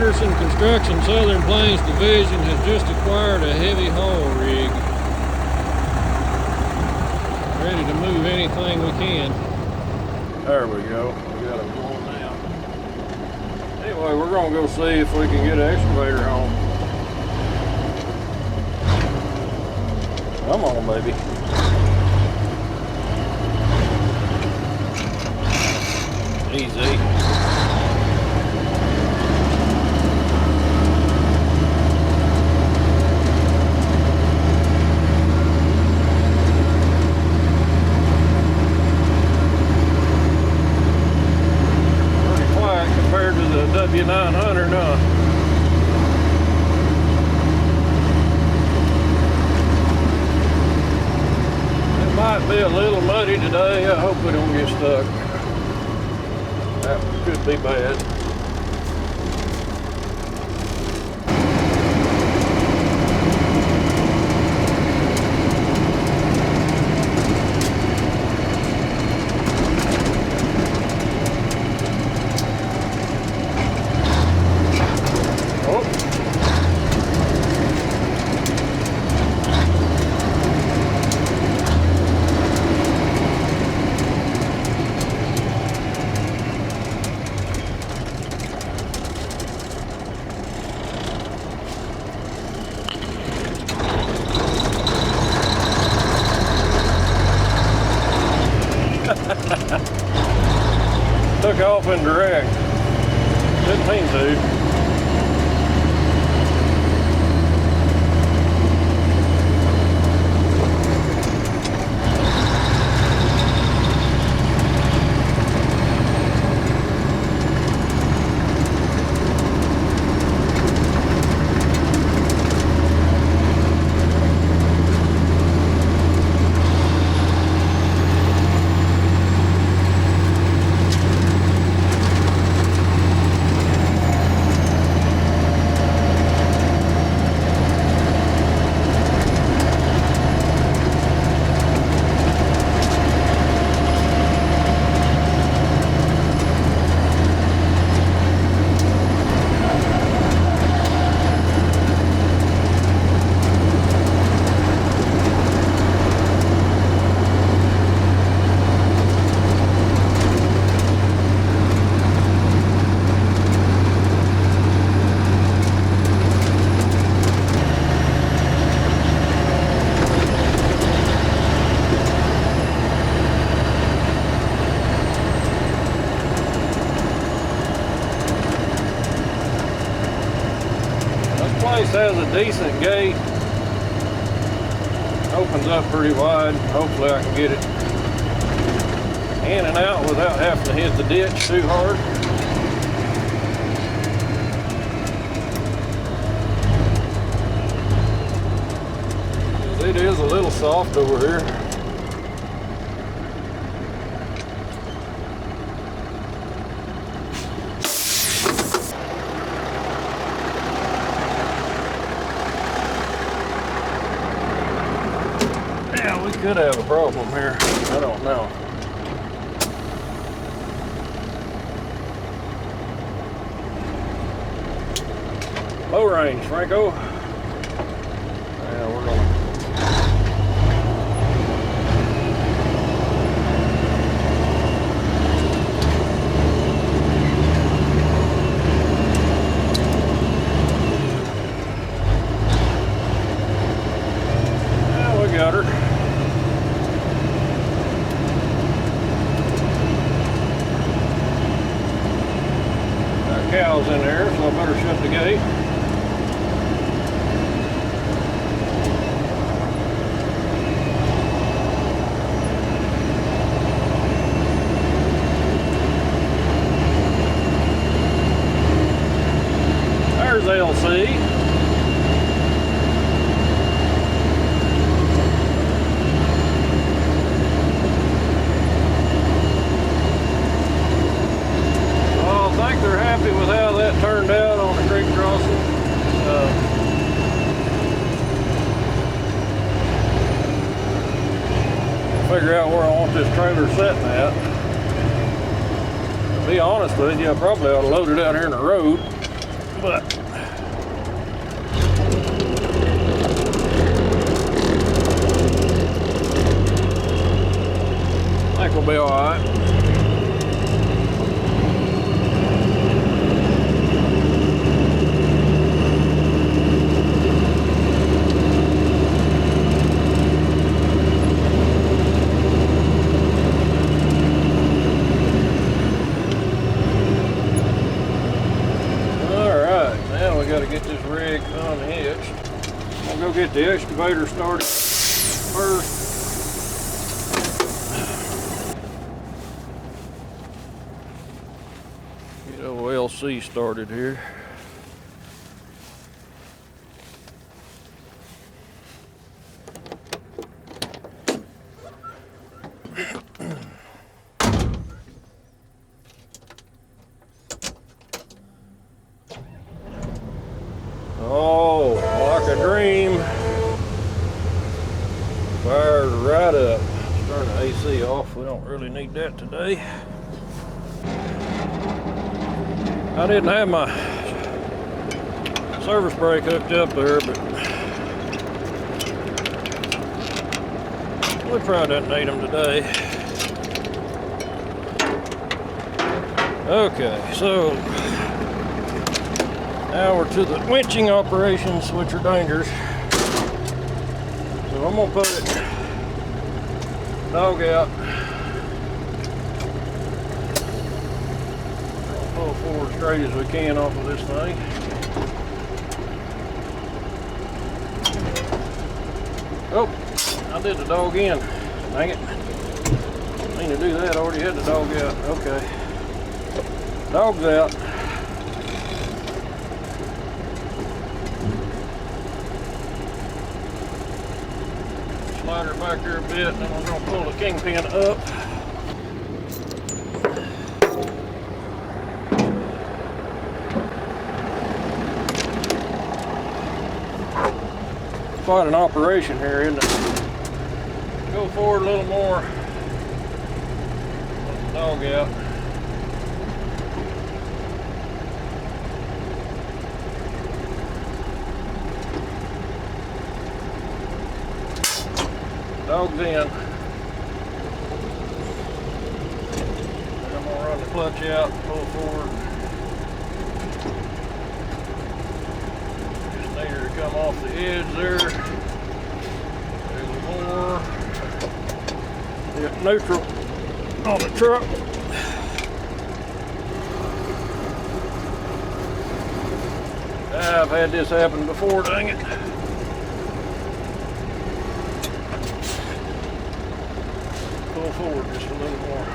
Peterson Construction Southern Plains Division has just acquired a heavy haul rig. Ready to move anything we can. There we go. We got it going now. Anyway, we're gonna go see if we can get an excavator home. Come on, baby. Easy. Compared to the W900, It might be a little muddy today. I hope we don't get stuck. That could be bad. Took off indirect. Didn't mean to. This place has a decent gate. Opens up pretty wide. Hopefully I can get it in and out without having to hit the ditch too hard. It is a little soft over here. Yeah, we could have a problem here. I don't know. Low range, Franco. Yeah, we're gonna. Yeah, we got her. Got cows in there, so I better shut the gate. LC. Well, I think they're happy with how that turned out on the creek crossing. Figure out where I want this trailer sitting at. To be honest with you, I probably ought to load it out here in the road. but I think we'll be all right. I'll go get the excavator started first. Get old LC started here. Oh, like a dream. Fired right up. Turn the AC off. We don't really need that today. I didn't have my service brake hooked up there, but we probably didn't need them today. Okay, so now we're to the winching operations, which are dangerous. So I'm gonna put it dog out. I'll pull forward straight as we can off of this thing. Oh, I did the dog in. Dang it. I mean to do that, I already had the dog out. Okay. Dog's out. Slide her back there a bit, and then we're going to pull the kingpin up. Quite an operation here, isn't it? Go forward a little more. Let the dog out. Dog's in. I'm gonna run the clutch out, pull forward. Just need her to come off the edge there. A little more. Get neutral on the truck. I've had this happen before, dang it. Pull forward just a little more.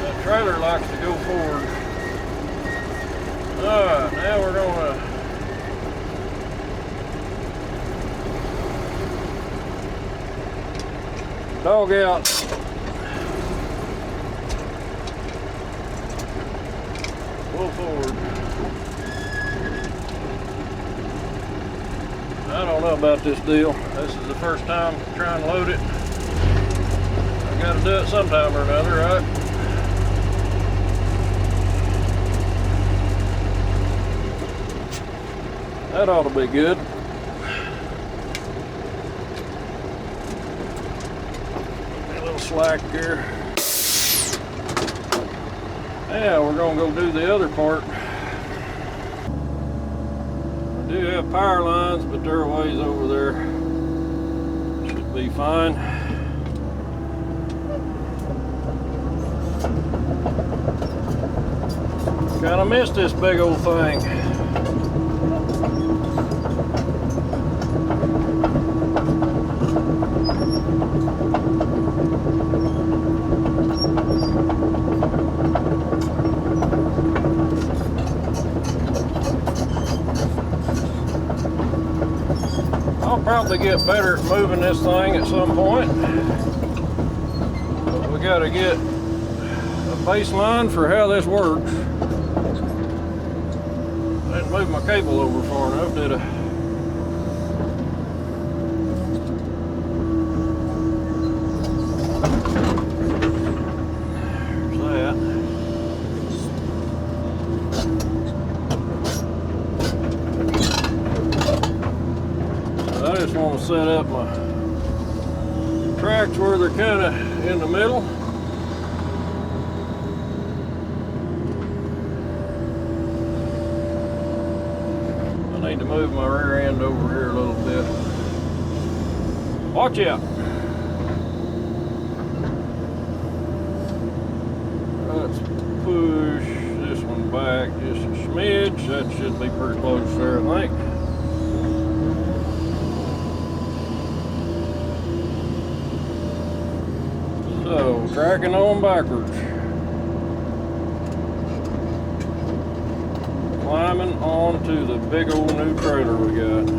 That trailer likes to go forward. Alright, now we're gonna dog out. Pull forward. I don't know about this deal. This is the first time trying to load it. I gotta do it sometime or another, right? That ought to be good. A little slack here. Yeah, we're gonna go do the other part. I do have power lines, but they're a ways over there. Should be fine. Kinda missed this big old thing. I'll probably get better at moving this thing at some point. But we gotta get a baseline for how this works. I didn't move my cable over far enough, did I? There's want to set up my tracks where they're kind of in the middle. I need to move my rear end over here a little bit. Watch out. Let's push this one back just a smidge. That should be pretty close there, I think. So, tracking on backwards. Climbing onto the big old new trailer we got.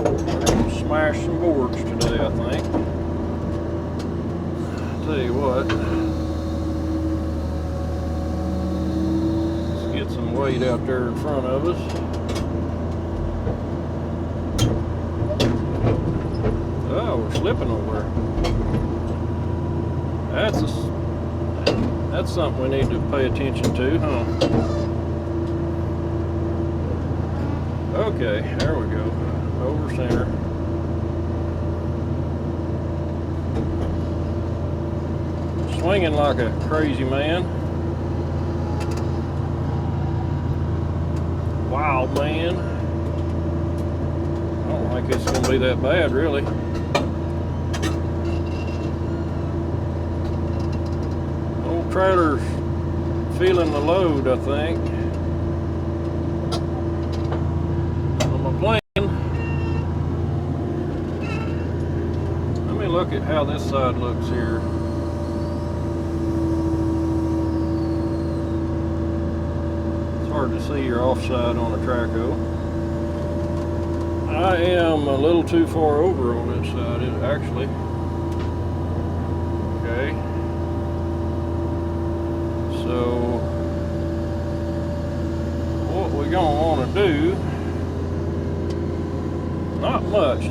We're gonna smash some boards today, I think. I'll tell you what. Let's get some weight out there in front of us. Oh, we're slipping over there. That's something we need to pay attention to, huh? Okay, there we go. Over center. Swinging like a crazy man. Wild man. I don't think it's gonna be that bad, really. Trailer's feeling the load, I think. On my plane. Let me look at how this side looks here. It's hard to see your offside on a Traco. I am a little too far over on this side, actually. Okay. So, what we're gonna want to do, not much,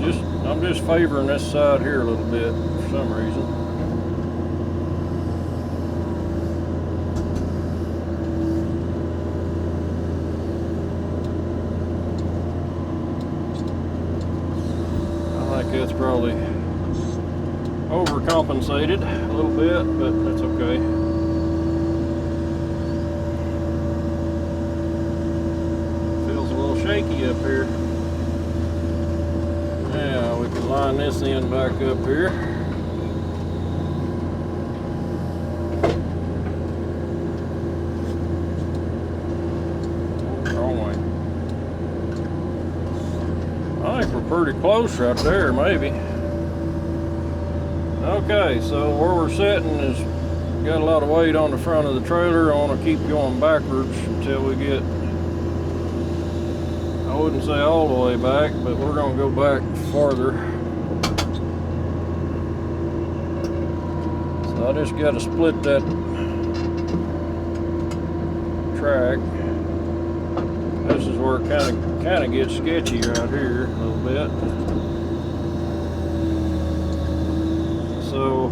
I'm just favoring this side here a little bit for some reason. I think that's probably overcompensated a little bit, but that's okay. Shaky up here. Yeah, we can line this end back up here. Wrong way. I think we're pretty close right there, maybe. Okay, so where we're sitting is got a lot of weight on the front of the trailer. I want to keep going backwards until we get, I wouldn't say all the way back, but we're going to go back farther. So I just got to split that track. This is where it kind of gets sketchy right here a little bit. So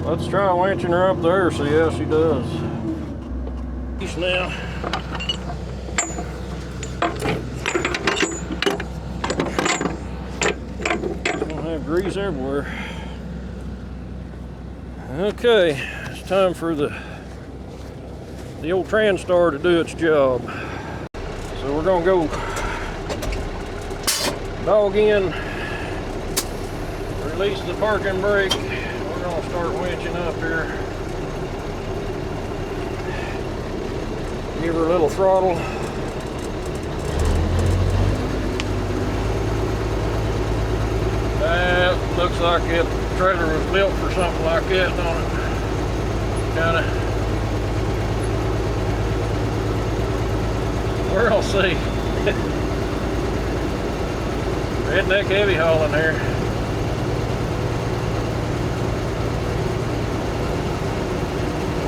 let's try winching her up there, see how she does. Now, don't have grease everywhere. Okay, it's time for the old Transtar to do its job. So we're gonna go dog in, release the parking brake. We're gonna start winching up here. Give her a little throttle. That looks like that trailer was built for something like that, don't it? Kinda. We'll see. Redneck heavy hauling here.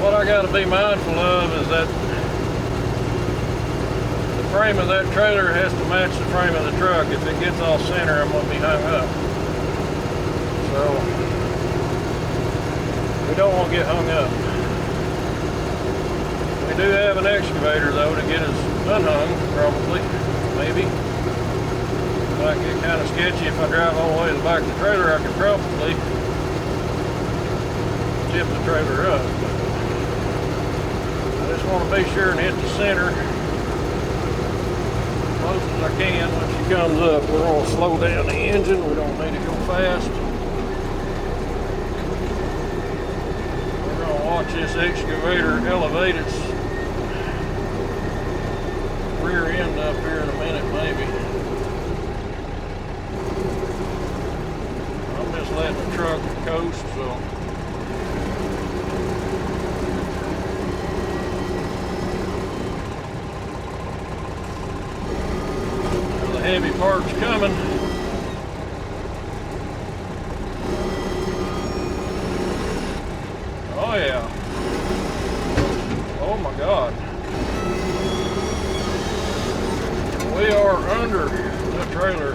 What I got to be mindful of is that the frame of that trailer has to match the frame of the truck. If it gets off center, I'm going to be hung up. So we don't want to get hung up. We do have an excavator though to get us unhung, probably, maybe. Might get kind of sketchy if I drive all the way to the back of the trailer. I could probably tip the trailer up. I just want to be sure and hit the center as close as I can when she comes up. We're going to slow down the engine. We don't need to go fast. We're going to watch this excavator elevate its rear end up here in a minute, maybe. I'm just letting the truck coast, so. Heavy parts coming. Oh yeah. Oh my God. We are under the trailer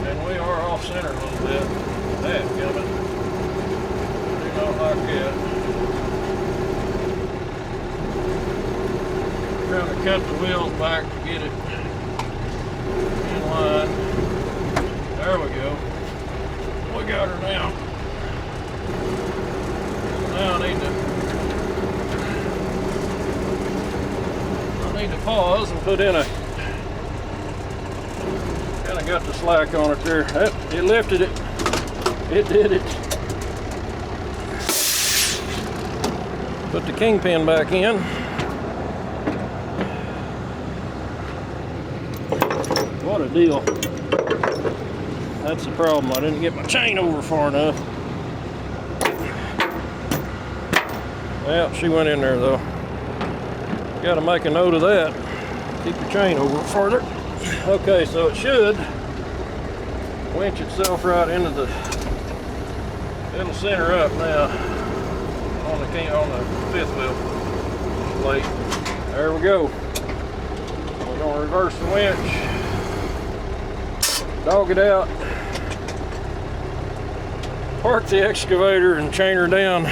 and we are off center a little bit. That coming. Do not like that. Trying to cut the wheels back to get it in line. There we go. We got her now. Now I need to pause and put in a, kind of got the slack on it there. It lifted it. It did it. Put the kingpin back in. What a deal. That's the problem. I didn't get my chain over far enough. Well, she went in there though. Got to make a note of that. Keep your chain over further. Okay, so it should winch itself right into the. It'll center up now on the fifth wheel plate. There we go. We're gonna reverse the winch. Dog it out, park the excavator and chain her down.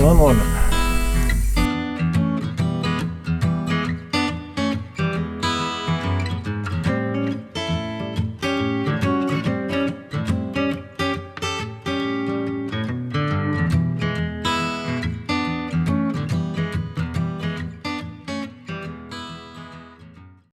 fun, wasn't it?